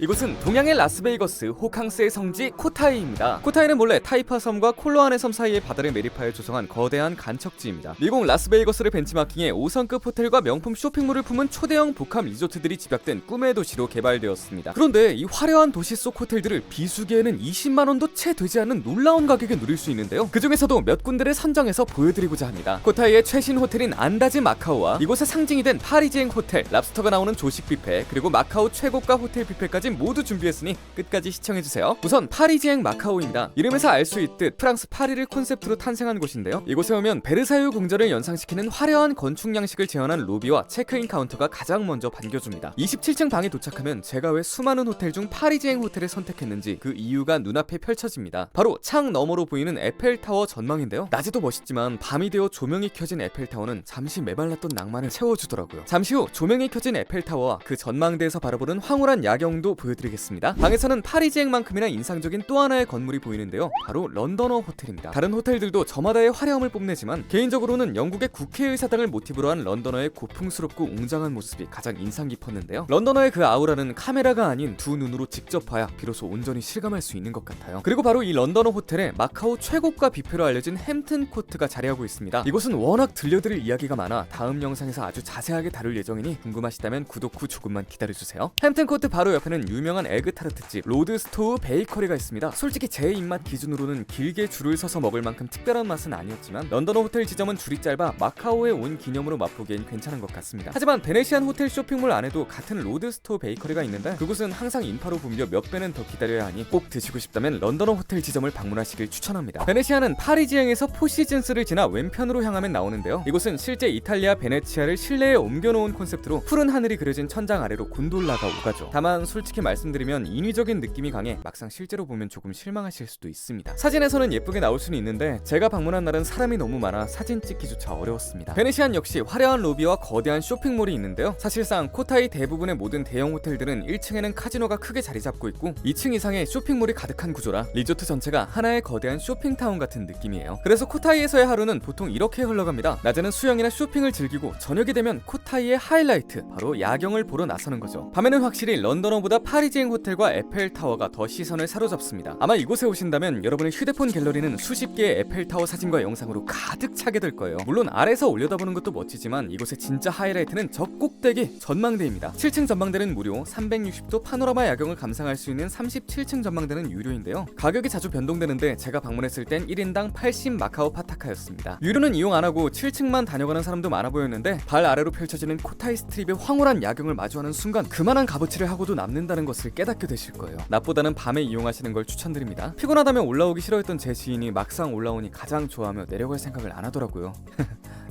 이곳은 동양의 라스베이거스, 호캉스의 성지 코타이입니다. 코타이는 본래 타이파 섬과 콜로안의 섬 사이의 바다를 매립하여 조성한 거대한 간척지입니다. 미국 라스베이거스를 벤치마킹해 5성급 호텔과 명품 쇼핑몰을 품은 초대형 복합 리조트들이 집약된 꿈의 도시로 개발되었습니다. 그런데 이 화려한 도시 속 호텔들을 비수기에는 20만원도 채 되지 않는 놀라운 가격에 누릴 수 있는데요. 그 중에서도 몇 군데를 선정해서 보여드리고자 합니다. 코타이의 최신 호텔인 안다즈 마카오와 이곳의 상징이 된 파리지앵 호텔, 랍스터가 나오는 조식 뷔페, 그리고 마카오 최고가 호텔 뷔페까지 모두 준비했으니 끝까지 시청해주세요. 우선 파리지앵 마카오입니다. 이름에서 알 수 있듯 프랑스 파리를 콘셉트로 탄생한 곳인데요. 이곳에 오면 베르사유 궁전을 연상시키는 화려한 건축 양식을 재현한 로비와 체크인 카운터가 가장 먼저 반겨줍니다. 27층 방에 도착하면 제가 왜 수많은 호텔 중 파리지앵 호텔을 선택했는지 그 이유가 눈앞에 펼쳐집니다. 바로 창 너머로 보이는 에펠타워 전망인데요. 낮에도 멋있지만 밤이 되어 조명이 켜진 에펠타워는 잠시 메말랐던 낭만을 채워주더라고요. 잠시 후 조명이 켜진 에펠타워와 그 전망대에서 바라보는 황홀한 야경도 보여드리겠습니다. 방에서는 파리지앵만큼이나 인상적인 또 하나의 건물이 보이는데요. 바로 런던어 호텔입니다. 다른 호텔들도 저마다의 화려함을 뽐내지만 개인적으로는 영국의 국회의사당을 모티브로 한 런던어의 고풍스럽고 웅장한 모습이 가장 인상 깊었는데요. 런던어의 그 아우라는 카메라가 아닌 두 눈으로 직접 봐야 비로소 온전히 실감할 수 있는 것 같아요. 그리고 바로 이 런던어 호텔에 마카오 최고가 뷔페로 알려진 햄튼 코트가 자리하고 있습니다. 이곳은 워낙 들려드릴 이야기가 많아 다음 영상에서 아주 자세하게 다룰 예정이니 궁금하시다면 구독 후 조금만 기다려주세요. 햄튼 코트 바로 옆에는 유명한 에그타르트집 로드스토우 베이커리가 있습니다. 솔직히 제 입맛 기준으로는 길게 줄을 서서 먹을 만큼 특별한 맛은 아니었지만 런던어 호텔 지점은 줄이 짧아 마카오에 온 기념으로 맛보기엔 괜찮은 것 같습니다. 하지만 베네시안 호텔 쇼핑몰 안에도 같은 로드스토우 베이커리가 있는데 그곳은 항상 인파로 붐벼 몇 배는 더 기다려야 하니 꼭 드시고 싶다면 런던어 호텔 지점을 방문하시길 추천합니다. 베네시아는 파리지앵에서 포시즌스를 지나 왼편으로 향하면 나오는데요. 이곳은 실제 이탈리아 베네치아를 실내에 옮겨놓은 콘셉트로 푸른 하늘이 그려진 천장 아래로 곤돌라가 오가죠. 다만 솔직히 말씀드리면 인위적인 느낌이 강해 막상 실제로 보면 조금 실망하실 수도 있습니다. 사진에서는 예쁘게 나올 수는 있는데 제가 방문한 날은 사람이 너무 많아 사진 찍기조차 어려웠습니다. 베네시안 역시 화려한 로비와 거대한 쇼핑몰이 있는데요. 사실상 코타이 대부분의 모든 대형 호텔들은 1층에는 카지노가 크게 자리 잡고 있고 2층 이상에 쇼핑몰이 가득한 구조라 리조트 전체가 하나의 거대한 쇼핑타운 같은 느낌이에요. 그래서 코타이에서의 하루는 보통 이렇게 흘러갑니다. 낮에는 수영이나 쇼핑을 즐기고 저녁이 되면 코타이의 하이라이트, 바로 야경을 보러 나서는 거죠. 밤에는 확실히 런던어보다 파리지앵 호텔과 에펠타워가 더 시선을 사로잡습니다. 아마 이곳에 오신다면 여러분의 휴대폰 갤러리는 수십 개의 에펠타워 사진과 영상으로 가득 차게 될 거예요. 물론 아래서 올려다보는 것도 멋지지만 이곳의 진짜 하이라이트는 저 꼭대기 전망대입니다. 7층 전망대는 무료, 360도 파노라마 야경을 감상할 수 있는 37층 전망대는 유료인데요. 가격이 자주 변동되는데 제가 방문했을 땐 1인당 80 마카오 파타카였습니다. 유료는 이용 안하고 7층만 다녀가는 사람도 많아 보였는데 발 아래로 펼쳐지는 코타이 스트립의 황홀한 야경을 마주하는 순간 그만한 값어치를 하고도 남는다는 것을 깨닫게 되실 거예요. 낮보다는 밤에 이용하시는 걸 추천드립니다. 피곤하다면 올라오기 싫어했던 제 지인이 막상 올라오니 가장 좋아하며 내려갈 생각을 안 하더라고요.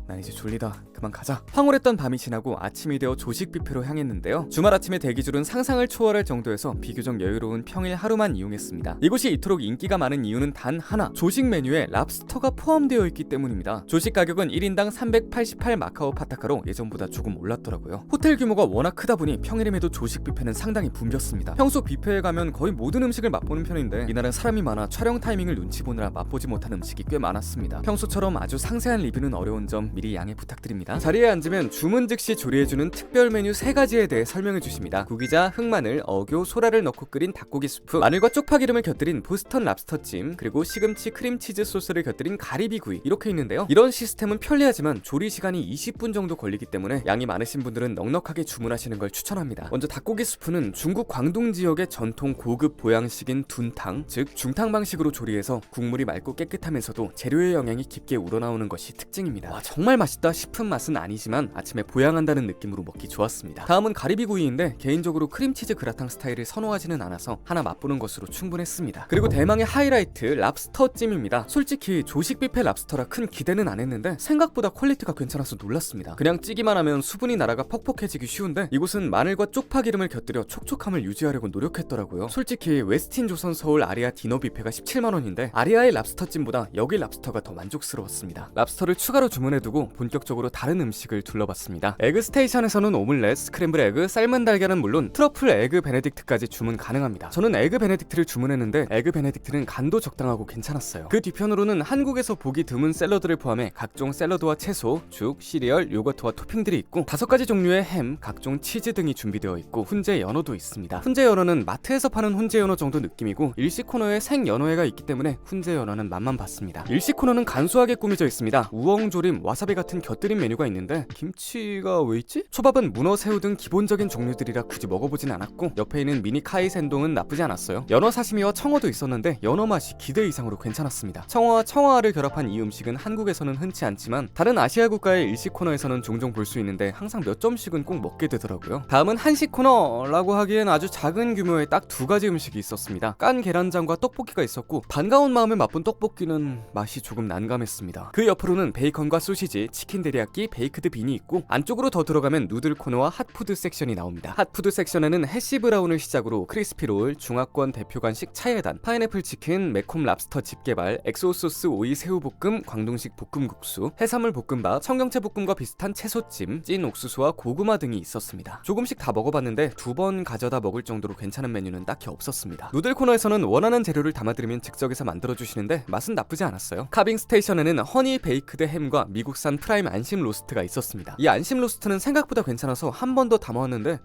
난 이제 졸리다, 그만 가자. 황홀했던 밤이 지나고 아침이 되어 조식 뷔페로 향했는데요. 주말 아침의 대기줄은 상상을 초월할 정도여서 비교적 여유로운 평일 하루만 이용했습니다. 이곳이 이토록 인기가 많은 이유는 단 하나, 조식 메뉴에 랍스터가 포함되어 있기 때문입니다. 조식 가격은 1인당 388 마카오 파타카로 예전보다 조금 올랐더라고요. 호텔 규모가 워낙 크다 보니 평일임에도 조식 뷔페는 상당히 붐볐습니다. 평소 뷔페에 가면 거의 모든 음식을 맛보는 편인데 이날은 사람이 많아 촬영 타이밍을 눈치 보느라 맛보지 못한 음식이 꽤 많았습니다. 평소처럼 아주 상세한 리뷰는 어려운 점 미리 양해 부탁드립니다. 자리에 앉으면 주문 즉시 조리해주는 특별 메뉴 3가지에 대해 설명해주십니다. 구기자, 흑마늘, 어교, 소라를 넣고 끓인 닭고기 수프, 마늘과 쪽파기름을 곁들인 보스턴 랍스터찜, 그리고 시금치 크림치즈 소스를 곁들인 가리비구이, 이렇게 있는데요. 이런 시스템은 편리하지만 조리 시간이 20분 정도 걸리기 때문에 양이 많으신 분들은 넉넉하게 주문하시는 걸 추천합니다. 먼저 닭고기 수프는 중국 광동 지역의 전통 고급 보양식인 둔탕, 즉 중탕 방식으로 조리해서 국물이 맑고 깨끗하면서도 재료의 영양이 깊게 우러나오는 것이 특징입니다. 와, 정말 맛있다 싶은 맛은 아니지만 아침에 보양한다는 느낌으로 먹기 좋았습니다. 다음은 가리비구이인데 개인적으로 크림치즈 그라탕 스타일을 선호하지는 않아서 하나 맛보는 것으로 충분했습니다. 그리고 대망의 하이라이트, 랍스터찜입니다. 솔직히 조식 뷔페 랍스터라 큰 기대는 안 했는데 생각보다 퀄리티가 괜찮아서 놀랐습니다. 그냥 찌기만 하면 수분이 날아가 퍽퍽해지기 쉬운데 이곳은 마늘과 쪽파 기름을 곁들여 촉촉함을 유지하려고 노력했더라고요. 솔직히 웨스틴 조선 서울 아리아 디너 뷔페가 17만원인데 아리아의 랍스터찜보다 여기 랍스터가 더 만족스러웠습니다. 랍스터를 추가로 주문해두고 마치고 본격적으로 다른 음식을 둘러봤습니다. 에그 스테이션에서는 오믈렛, 스크램블 에그, 삶은 달걀은 물론 트러플 에그 베네딕트까지 주문 가능합니다. 저는 에그 베네딕트를 주문했는데 에그 베네딕트는 간도 적당하고 괜찮았어요. 그 뒤편으로는 한국에서 보기 드문 샐러드를 포함해 각종 샐러드와 채소, 죽, 시리얼, 요거트와 토핑들이 있고 5가지 종류의 햄, 각종 치즈 등이 준비되어 있고 훈제 연어도 있습니다. 훈제 연어는 마트에서 파는 훈제 연어 정도 느낌이고 일식 코너에 생 연어회가 있기 때문에 훈제 연어는 맛만 봤습니다. 일식 코너는 간소하게 꾸며져 있습니다. 우엉조림, 와사비 같은 곁들임 메뉴가 있는데 김치가 왜 있지? 초밥은 문어, 새우 등 기본적인 종류들이라 굳이 먹어보진 않았고 옆에 있는 미니 카이센동은 나쁘지 않았어요. 연어 사시미와 청어도 있었는데 연어 맛이 기대 이상으로 괜찮았습니다. 청어와 청어알을 결합한 이 음식은 한국에서는 흔치 않지만 다른 아시아 국가의 일식 코너에서는 종종 볼 수 있는데 항상 몇 점씩은 꼭 먹게 되더라고요. 다음은 한식 코너라고 하기엔 아주 작은 규모의 딱 2가지 음식이 있었습니다. 깐 계란장과 떡볶이가 있었고 반가운 마음에 맛본 떡볶이는 맛이 조금 난감했습니다. 그 옆으로는 베이컨과 소시지, 치킨 데리야끼, 베이크드 빈이 있고 안쪽으로 더 들어가면 누들 코너와 핫푸드 섹션이 나옵니다. 핫푸드 섹션에는 해시 브라운을 시작으로 크리스피 롤, 중화권 대표 간식 차예단, 파인애플 치킨, 매콤 랍스터 집게발, 엑소 소스 오이 새우 볶음, 광동식 볶음국수, 해산물 볶음밥, 청경채 볶음과 비슷한 채소찜, 찐 옥수수와 고구마 등이 있었습니다. 조금씩 다 먹어봤는데 2번 가져다 먹을 정도로 괜찮은 메뉴는 딱히 없었습니다. 누들 코너에서는 원하는 재료를 담아드리면 즉석에서 만들어주시는데 맛은 나쁘지 않았어요. 카빙 스테이션에는 허니 베이크드 햄과 미국산 프라임 안심 로스트가 있었습니다. 이 안심 로스트는 생각보다 괜찮아서 한 번 더 담아왔는데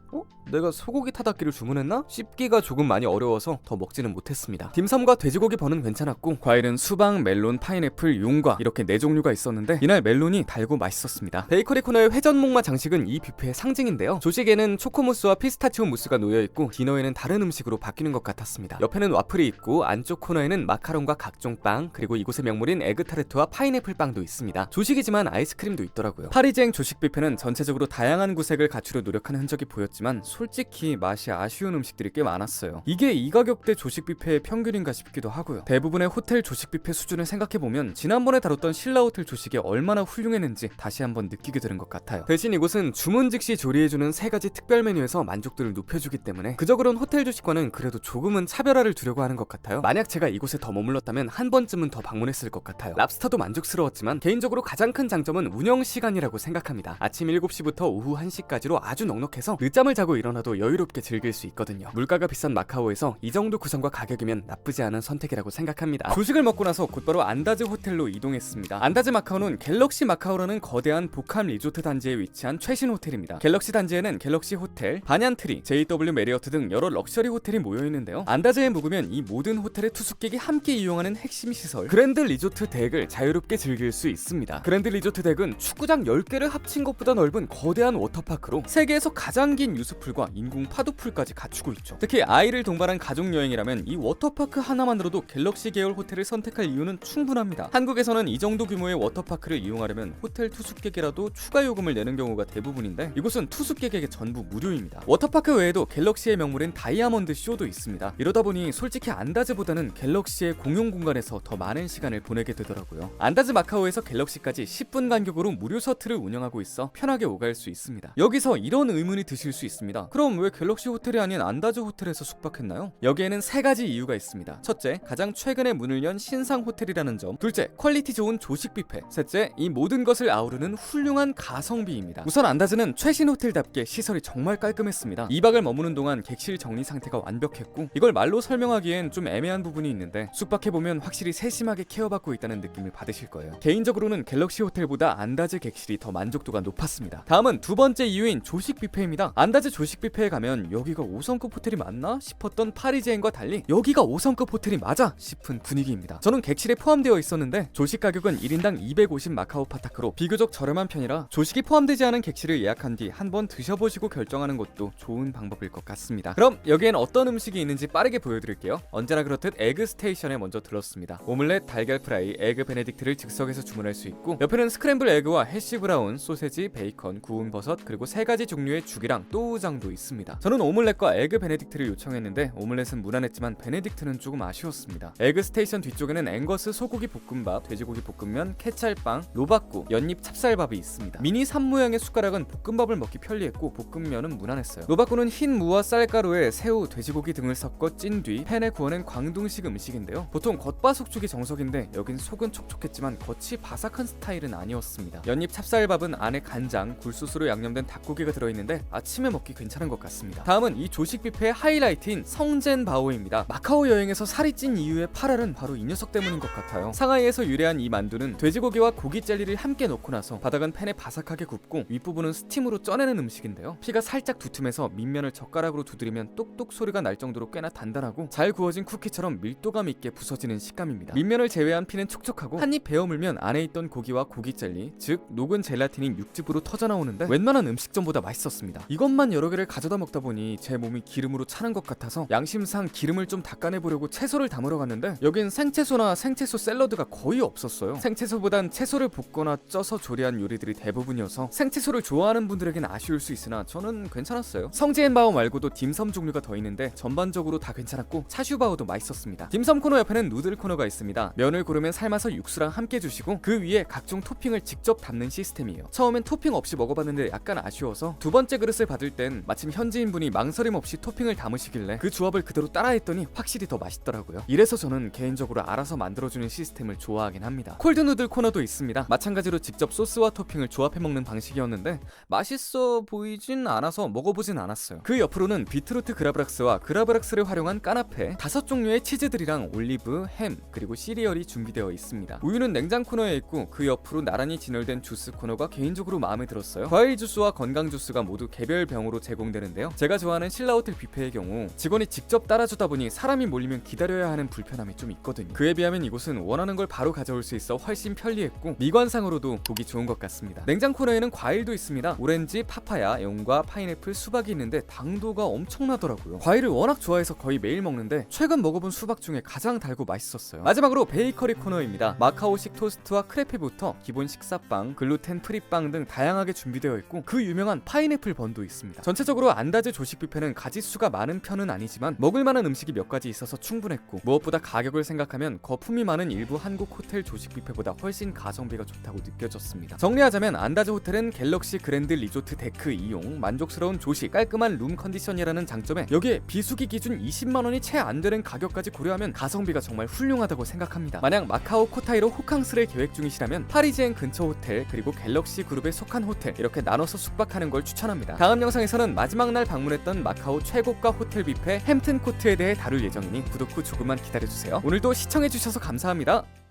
내가 소고기 타닥기를 주문했나? 씹기가 조금 많이 어려워서 더 먹지는 못했습니다. 딤섬과 돼지고기 버는 괜찮았고 과일은 수박, 멜론, 파인애플, 용과 이렇게 4종류가 있었는데 이날 멜론이 달고 맛있었습니다. 베이커리 코너의 회전목마 장식은 이 뷔페의 상징인데요. 조식에는 초코무스와 피스타치오 무스가 놓여있고 디너에는 다른 음식으로 바뀌는 것 같았습니다. 옆에는 와플이 있고 안쪽 코너에는 마카롱과 각종 빵, 그리고 이곳의 명물인 에그타르트와 파인애플 빵도 있습니다. 조식이지만 아이스크림도 있더라고요. 파리쟁 조식 뷔페는 전체적으로 다양한 구색을 갖추려 노력하는 흔적이 보였지만 솔직히 맛이 아쉬운 음식들이 꽤 많았어요. 이게 이 가격대 조식 뷔페의 평균인가 싶기도 하고요. 대부분의 호텔 조식 뷔페 수준을 생각해보면 지난번에 다뤘던 신라 호텔 조식이 얼마나 훌륭했는지 다시 한번 느끼게 되는 것 같아요. 대신 이곳은 주문 즉시 조리해주는 3가지 특별 메뉴에서 만족도를 높여주기 때문에 그저 그런 호텔 조식과는 그래도 조금은 차별화를 두려고 하는 것 같아요. 만약 제가 이곳에 더 머물렀다면 한 번쯤은 더 방문했을 것 같아요. 랍스터도 만족스러웠지만 개인적으로 가장 큰 장점은 운영 시간이라고 생각합니다. 아침 7시부터 오후 1시까지로 아주 넉넉해서 늦잠을 자고 일어나도 여유롭게 즐길 수 있거든요. 물가가 비싼 마카오에서 이 정도 구성과 가격이면 나쁘지 않은 선택이라고 생각합니다. 조식을 먹고 나서 곧바로 안다즈 호텔로 이동했습니다. 안다즈 마카오는 갤럭시 마카오라는 거대한 복합 리조트 단지에 위치한 최신 호텔입니다. 갤럭시 단지에는 갤럭시 호텔, 반얀트리, JW 메리어트 등 여러 럭셔리 호텔이 모여있는데요. 안다즈에 묵으면 이 모든 호텔의 투숙객이 함께 이용하는 핵심 시설 그랜드 리조트 덱을 자유롭게 즐길 수 있습니다. 그랜드 리조트 덱은 축구장 10개를 합친 것보다 넓은 거대한 워터파크로 세계에서 가장 긴 유수풀과 인공 파도풀까지 갖추고 있죠. 특히 아이를 동반한 가족여행이라면 이 워터파크 하나만으로도 갤럭시 계열 호텔을 선택할 이유는 충분합니다. 한국에서는 이 정도 규모의 워터파크를 이용하려면 호텔 투숙객이라도 추가 요금을 내는 경우가 대부분인데 이곳은 투숙객에게 전부 무료입니다. 워터파크 외에도 갤럭시의 명물인 다이아몬드 쇼도 있습니다. 이러다 보니 솔직히 안다즈보다는 갤럭시의 공용 공간에서 더 많은 시간을 보내게 되더라고요. 안다즈 마카오에서 갤럭시까지 10분 간격으로 무료 셔틀을 운영하고 있어 편하게 오갈 수 있습니다. 여기서 이런 의문이 드실 수 있습니다. 그럼 왜 갤럭시 호텔이 아닌 안다즈 호텔에서 숙박했나요? 여기에는 3가지 이유가 있습니다. 첫째, 가장 최근에 문을 연 신상 호텔이라는 점. 둘째, 퀄리티 좋은 조식 뷔페. 셋째, 이 모든 것을 아우르는 훌륭한 가성비입니다. 우선 안다즈는 최신 호텔답게 시설이 정말 깔끔했습니다. 2박을 머무는 동안 객실 정리 상태가 완벽했고 이걸 말로 설명하기엔 좀 애매한 부분이 있는데 숙박해보면 확실히 세심하게 케어받고 있다는 느낌을 받으실 거예요. 개인적으로는 갤럭시 호텔보다 안다즈 객실이 더 만족도가 높았습니다. 다음은 2번째 이유인 조식 뷔페입니다. 안다즈 조식 뷔페에 가면 여기가 5성급 호텔이 맞나 싶었던 파리제인과 달리 여기가 5성급 호텔이 맞아 싶은 분위기입니다. 저는 객실에 포함되어 있었는데 조식 가격은 1인당 250 마카오 파타크로 비교적 저렴한 편이라 조식이 포함되지 않은 객실을 예약한 뒤 한번 드셔보시고 결정하는 것도 좋은 방법일 것 같습니다. 그럼 여기엔 어떤 음식이 있는지 빠르게 보여드릴게요. 언제나 그렇듯 에그 스테이션에 먼저 들렀습니다. 오믈렛, 달걀 프라이, 에그 베네딕트를 즉석에서 주문할 수 있고 옆에는 스크램블 에그와 해시 브라운, 소세지, 베이컨, 구운 버섯 그리고 3가지 종류의 죽이랑 또우장도 있습니다. 저는 오믈렛과 에그 베네딕트를 요청했는데 오믈렛은 무난했지만 베네딕트는 조금 아쉬웠습니다. 에그 스테이션 뒤쪽에는 앵거스 소고기 볶음밥, 돼지고기 볶음면, 케찰빵, 로박구, 연잎 찹쌀밥이 있습니다. 미니 산 모양의 숟가락은 볶음밥을 먹기 편리했고 볶음면은 무난했어요. 로박구는 흰 무와 쌀가루에 새우, 돼지고기 등을 섞어 찐 뒤 팬에 구워낸 광둥식 음식인데요. 보통 겉바속촉이 정석인데 여긴 속은 촉촉했지만 겉이 바삭한 스타일은 아니었습니다. 연잎 찹쌀밥은 안에 간장, 굴소스로 양념된 닭고기가 들어있는데 아침에 먹기 괜찮은 것 같습니다. 다음은 이 조식 뷔페의 하이라이트인 성젠바오입니다. 마카오 여행에서 살이 찐 이유의 8알은 바로 이 녀석 때문인 것 같아요. 상하이에서 유래한 이 만두는 돼지고기와 고기 젤리를 함께 넣고 나서 바닥은 팬에 바삭하게 굽고 윗부분은 스팀으로 쪄내는 음식인데요. 피가 살짝 두툼해서 밑면을 젓가락으로 두드리면 똑똑 소리가 날 정도로 꽤나 단단하고 잘 구워진 쿠키처럼 밀도감 있게 부서지는 식감입니다. 밑면을 제외한 피는 촉촉하고 한입 베어 물면 안에 있던 고기와 고기 젤리, 즉 녹은 젤라틴이 육즙으로 터져나오는데 웬만한 음식점보다 맛있었습니다. 이것만 여러 개를 가져다 먹다 보니 제 몸이 기름으로 차는 것 같아서 양심상 기름을 좀 닦아내보려고 채소를 담으러 갔는데 여긴 생채소나 생채소 샐러드가 거의 없었어요. 생채소보단 채소를 볶거나 쪄서 조리한 요리들이 대부분이어서 생채소를 좋아하는 분들에겐 아쉬울 수 있으나 저는 괜찮았어요. 성지엔바오 말고도 딤섬 종류가 더 있는데 전반적으로 다 괜찮았고 차슈바오도 맛있었습니다. 딤섬 코너 옆에는 누들 코너가 있습니다. 면을 고르면 삶아서 육수랑 함께 주시고 그 위에 각종 토핑을 직접 담는 시스템이에요. 처음엔 토핑 없이 먹어봤는데 약간 아쉬워서 두 번째 그릇을 받을 땐 마침 현지인분이 망설임 없이 토핑을 담으시길래 그 조합을 그대로 따라했더니 확실히 더 맛있더라고요. 이래서 저는 개인적으로 알아서 만들어주는 시스템을 좋아하긴 합니다. 콜드 누들 코너도 있습니다. 마찬가지로 직접 소스와 토핑을 조합해 먹는 방식이었는데 맛있어 보이진 않아서 먹어보진 않았어요. 그 옆으로는 비트루트 그라브락스와 그라브락스를 활용한 까나페, 5종류의 치즈들이랑 올리브, 햄, 그리고 시리얼이 준비되어 있습니다. 우유는 냉장 코너에 있고 그 옆으로 나란히 진열된 주스 코너가 개인적으로 마음에 들었어요. 과일 주스와 건강 주스가 모두 개별 병으로 제공되는데요. 제가 좋아하는 신라호텔 뷔페의 경우 직원이 직접 따라주다 보니 사람이 몰리면 기다려야 하는 불편함이 좀 있거든요. 그에 비하면 이곳은 원하는 걸 바로 가져올 수 있어 훨씬 편리했고 미관상으로도 보기 좋은 것 같습니다. 냉장 코너에는 과일도 있습니다. 오렌지, 파파야, 용과 파인애플, 수박이 있는데 당도가 엄청나더라고요. 과일을 워낙 좋아해서 거의 매일 먹는데 최근 먹어본 수박 중에 가장 달고 맛있었어요. 마지막으로 베이커리 코너입니다. 마카오식 토스트와 크레페부터 기본 식사빵, 글루텐 프리빵 등 다양하게 준비되어 있고 그 유명한 파인애플 번도 있습니다. 전체적으로 안다즈 조식 뷔페는 가짓수가 많은 편은 아니지만 먹을만한 음식이 몇 가지 있어서 충분했고 무엇보다 가격을 생각하면 거품이 많은 일부 한국 호텔 조식 뷔페보다 훨씬 가성비가 좋다고 느껴졌습니다. 정리하자면 안다즈 호텔은 갤럭시 그랜드 리조트 데크 이용, 만족스러운 조식, 깔끔한 룸 컨디션이라는 장점에 여기에 비수기 기준 20만원이 채 안 되는 가격까지 고려하면 가성비가 정말 훌륭하다고 생각합니다. 만약 마카오 코타이로 호캉스를 계획 중이시라면 파리지엔 근처 호텔 그리고 갤럭시 그룹에 속한 호텔 이렇게 나눠서 숙박하는 걸 추천합니다. 다음 영상에서는 마지막 날 방문했던 마카오 최고가 호텔 뷔페 햄튼 코트에 대해 다룰 예정이니 구독 후 조금만 기다려주세요. 오늘도 시청해주셔서 감사합니다.